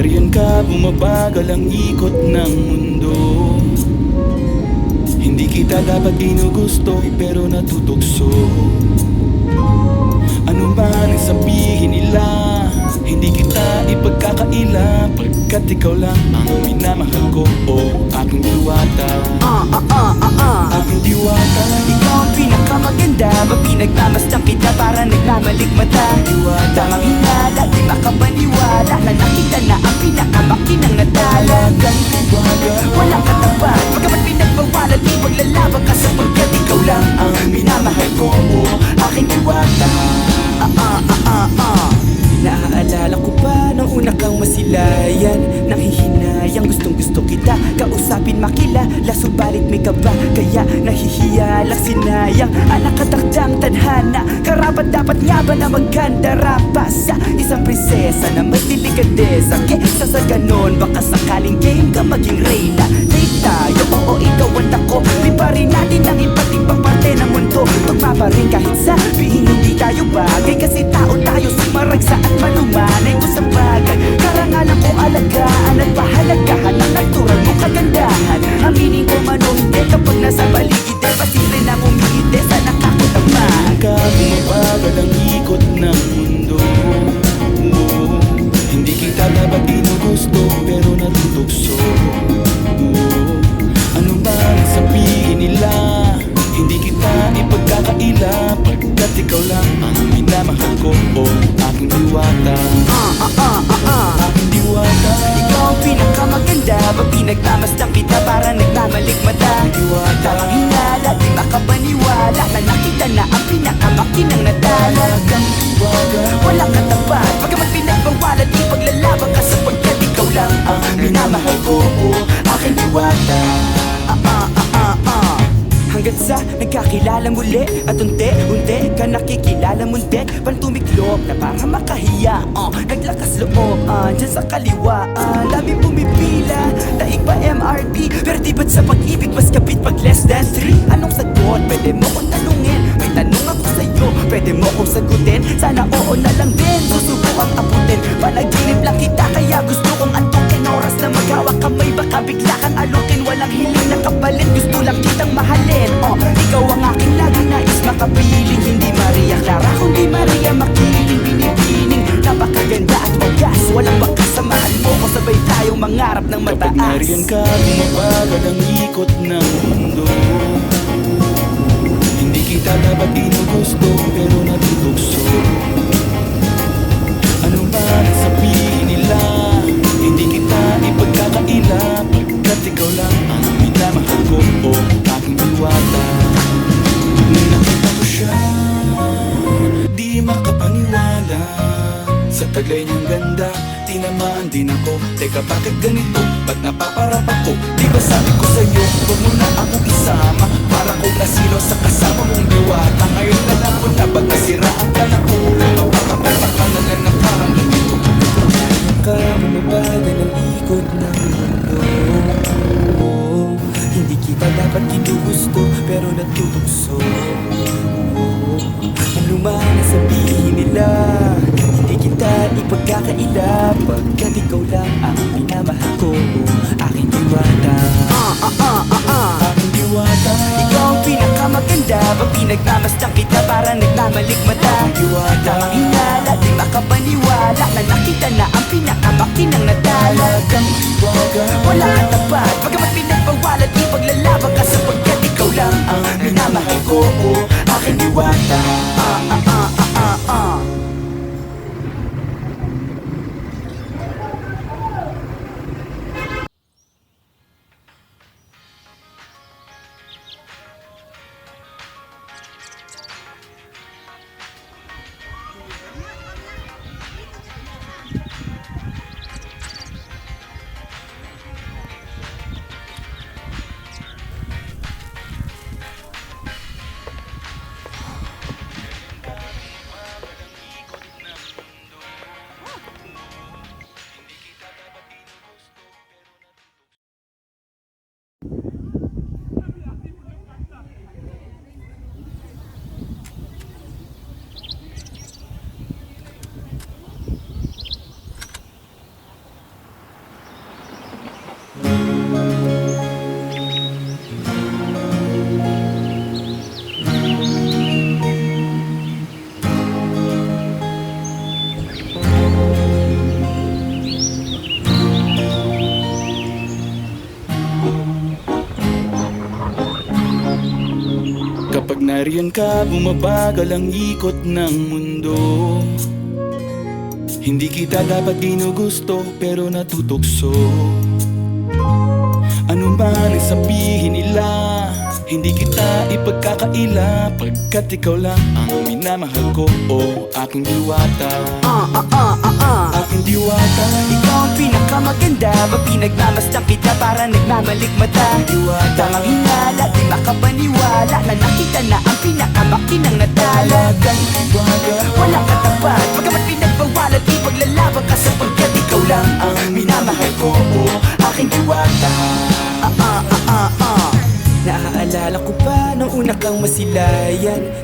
nariyan ka, bumabagal ang ikot ng mundo. Hindi kita dapat ginugusto, pero natutukso. Ano man ang sabihin nila, hindi kita ipagkakaila, pagkat ikaw lang ang minamahal ko, oh, aking diwata. Aking diwata. Ikaw ang pinakamaganda, pag pinagmamasdan kita para nagmamalikmata. Tamang hinala, di makapaniwala na nakita na ang pinakamakinang natala. Walang katapat, pagkamat pinagbawalan, di paglalaban ka sapagkat ikaw lang ang minamahal ko, oh, aking diwata. Naaalala ko pa nung una kang masilayan, nanghihinayang gustong gusto kita kausapin, makilala, subalit may kaba, kaya nahihiya lang, sinayang anak katakdang tadhana. Karapat dapat nga ba na magkandara pa sa isang prinsesa na may delikadesa? Kesa sa ganon, baka sakaling game ka maging reyna. Date tayo, oo, ikaw at ako, liparin natin ang iba't ibang parte ng mundo. Tugma pa rin kahit sabihin hindi tayo bagay, kasi tao tayo, sumaragsa at malumanay ko sa bagay. Karangalan ko alagaan at pahalagahan ang natural mong kagandahan. Aminin ko man o hindi, kapag nasa paligid pasimple na umiite sa nakakutamaan. Ka, bumabagal ang ikot ng mundo. Hindi kita dapat ginugusto, pero natutukso. Ano man ang sabihin nila, hindi kita ipagkakaila, pagkat ikaw lang ang minamahal ko, oh, aking diwata. Aking diwata. Ikaw ang pinakamaganda, pag pinagmamasdan kita para nagmamalikmata. Tamang hinala, di makapaniwala na nakita na ang pinakamakinang natala. Walang katapat, pagkamat pinagbawalan, di paglalaban ka sapagkat ikaw lang ang minamahal ko, oh, aking diwata. Hanggat sa nagkakilala muli at unti-unti ka nakikilala muntik, pantumiklop na para makahiya, naglakas loob, dyan sa kaliwaan, daming pumipila, daig pa MRP, pero di ba't sa pag-ibig mas kapit pag less than 3? Anong sagot? Pwede mo kong tanungin, may tanong ako sa'yo, pwede mo kong sagutin, sana oo na lang din, susubukang abutin, panaginip lang kita kaya gusto kong antukin, oras na maghawak kamay baka bigla kang alukin, walang hiling na kapalit, gusto lang kitang mahalin. Ikaw ang aking laging nais makapiling, hindi Maria Clara kundi Maria Makiling, binibining napakaganda at wagas, walang bakas, samahan mo ko, sabay tayong mangarap ng mataas. Kapag nariyan ka, bumabagal ang ikot ng mundo. Hindi kita dapat ginugusto, pero natutukso. Ano man ang sabihin nila, hindi kita ipagkakaila, pagkat ikaw lang ang minamahal ko, oh, aking diwata. Nung nakita ko siya, di makapaniwala, sa taglay niyang ganda, tinamaan din ako. Teka, bakit ganito? Ba't napaparap ako? Di ba sabi ko sa'yo, huwag mo na ako isama, para kong nasilo sa kasama mong diwata. Ngayon na lang ko na ba't nasiraan ka na ko, magpapapalpak ka na lang ng parang ganito. Bumabagal ang ikot ng mundo, hindi kita dapat ginugusto, pero natutukso. Ano man ang sabihin nila, hindi kita ipagkakaila, pagkat ikaw lang ang minamahal ko, aking diwata. Aking diwata. Ikaw ang pinakamaganda, pag pinagmamasdan kita para nagmamalikmata. Tamang hinala, di makapaniwala na nakita na ang pinakamakinang natala. Wala kang tapat, pagkamat pinagbawalan, di paglalaban ka sapagkat ikaw lang ang minamahal ko, oh, aking diwata. Pag nariyan ka, bumabagal ang ikot ng mundo. Hindi kita dapat ginugusto, pero natutukso. Ano man ang sabihin nila, hindi kita ipagkakaila, pagkat ikaw lang ang minamahal ko, o aking diwata. Aking diwata. Ikaw ang pinakamaganda, pag pinagmamasdan kita para nagmamalikmata. Diwata. Tamang hinala, di makapaniwala na nakita na ang pinakamakinang nadala. Talagang diwata. Walang katapat, pagkamat pinagbawalan, di maglalaban ka sapagkat ikaw lang ang minamahal ko, o aking diwata. Naaalala ko pa nung una kang masilayan,